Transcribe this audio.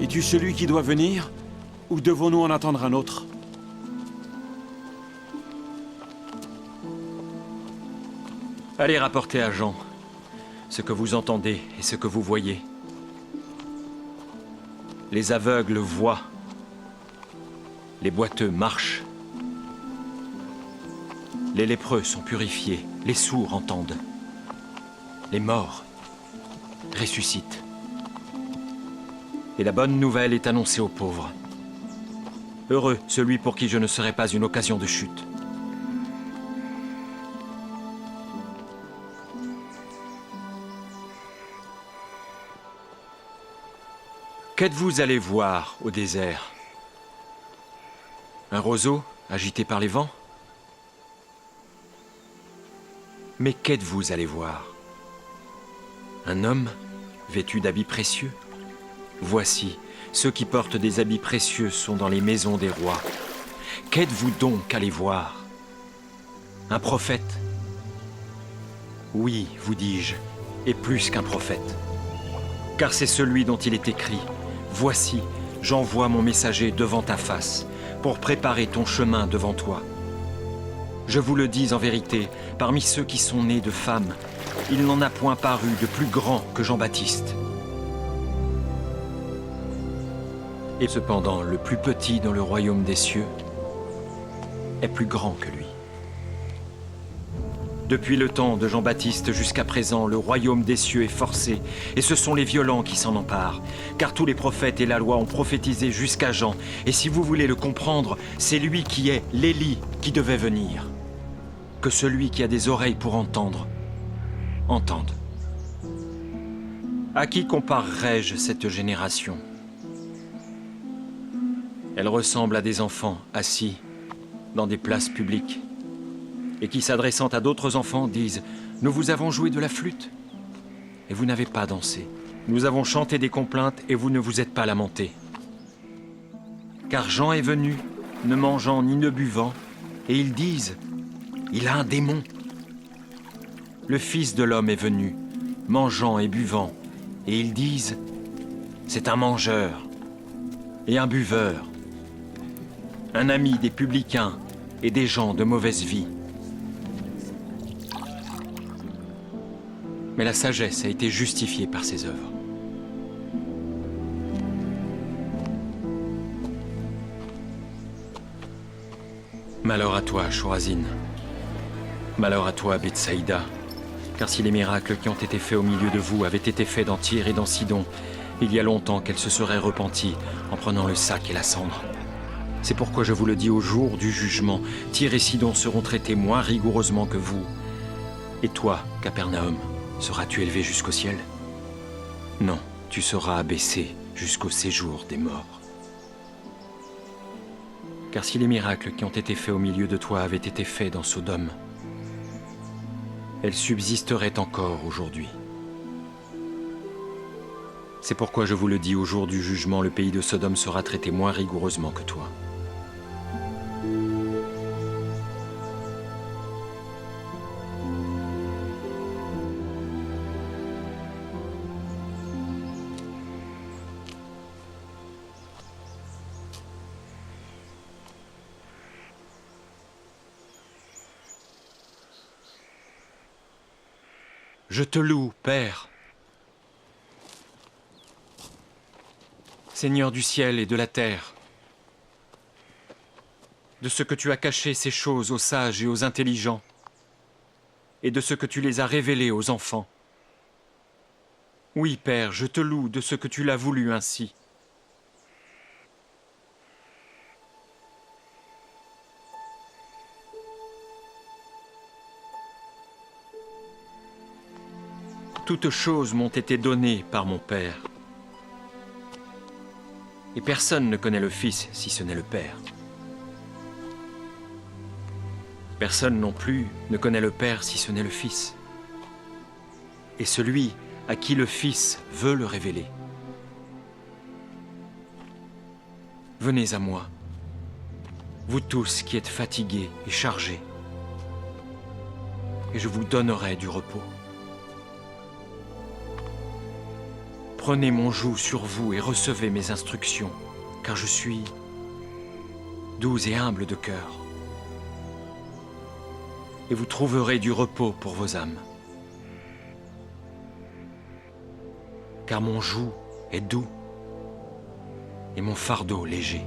Es-tu celui qui doit venir, ou devons-nous en attendre un autre? Allez rapporter à Jean ce que vous entendez et ce que vous voyez. Les aveugles voient. Les boiteux marchent. Les lépreux sont purifiés. Les sourds entendent. Les morts ressuscitent. Et la bonne nouvelle est annoncée aux pauvres. Heureux celui pour qui je ne serai pas une occasion de chute. Qu'êtes-vous allé voir au désert? Un roseau agité par les vents? Mais qu'êtes-vous allé voir? Un homme vêtu d'habits précieux? Voici, ceux qui portent des habits précieux sont dans les maisons des rois. Qu'êtes-vous donc allé voir? Un prophète? Oui, vous dis-je, et plus qu'un prophète. Car c'est celui dont il est écrit: voici, j'envoie mon messager devant ta face, pour préparer ton chemin devant toi. Je vous le dis en vérité, parmi ceux qui sont nés de femmes, il n'en a point paru de plus grand que Jean-Baptiste. Et cependant, le plus petit dans le royaume des cieux est plus grand que lui. Depuis le temps de Jean-Baptiste jusqu'à présent, le royaume des cieux est forcé, et ce sont les violents qui s'en emparent. Car tous les prophètes et la loi ont prophétisé jusqu'à Jean, et si vous voulez le comprendre, c'est lui qui est l'Élie qui devait venir. Que celui qui a des oreilles pour entendre, entende. À qui comparerai-je cette génération? Elle ressemble à des enfants assis dans des places publiques, et qui, s'adressant à d'autres enfants, disent « Nous vous avons joué de la flûte, et vous n'avez pas dansé. Nous avons chanté des complaintes, et vous ne vous êtes pas lamentés. Car Jean est venu, ne mangeant ni ne buvant, et ils disent « Il a un démon. » Le Fils de l'homme est venu, mangeant et buvant, et ils disent « C'est un mangeur et un buveur, un ami des publicains et des gens de mauvaise vie. » Mais la sagesse a été justifiée par ses œuvres. Malheur à toi, Chorazine. Malheur à toi, Bethsaïda. Car si les miracles qui ont été faits au milieu de vous avaient été faits dans Tyr et dans Sidon, il y a longtemps qu'elle se serait repentie en prenant le sac et la cendre. C'est pourquoi je vous le dis au jour du jugement, Tyr et Sidon seront traités moins rigoureusement que vous. Et toi, Capernaum, seras-tu élevé jusqu'au ciel? Non, tu seras abaissé jusqu'au séjour des morts. Car si les miracles qui ont été faits au milieu de toi avaient été faits dans Sodome, elle subsisterait encore aujourd'hui. C'est pourquoi je vous le dis, au jour du jugement, le pays de Sodome sera traité moins rigoureusement que toi. Je te loue, Père, Seigneur du ciel et de la terre, de ce que tu as caché ces choses aux sages et aux intelligents, et de ce que tu les as révélées aux enfants. Oui, Père, je te loue de ce que tu l'as voulu ainsi. Toutes choses m'ont été données par mon Père. Et personne ne connaît le Fils si ce n'est le Père. Personne non plus ne connaît le Père si ce n'est le Fils. Et celui à qui le Fils veut le révéler. Venez à moi, vous tous qui êtes fatigués et chargés, et je vous donnerai du repos. Prenez mon joug sur vous et recevez mes instructions, car je suis doux et humble de cœur. Et vous trouverez du repos pour vos âmes. Car mon joug est doux et mon fardeau léger.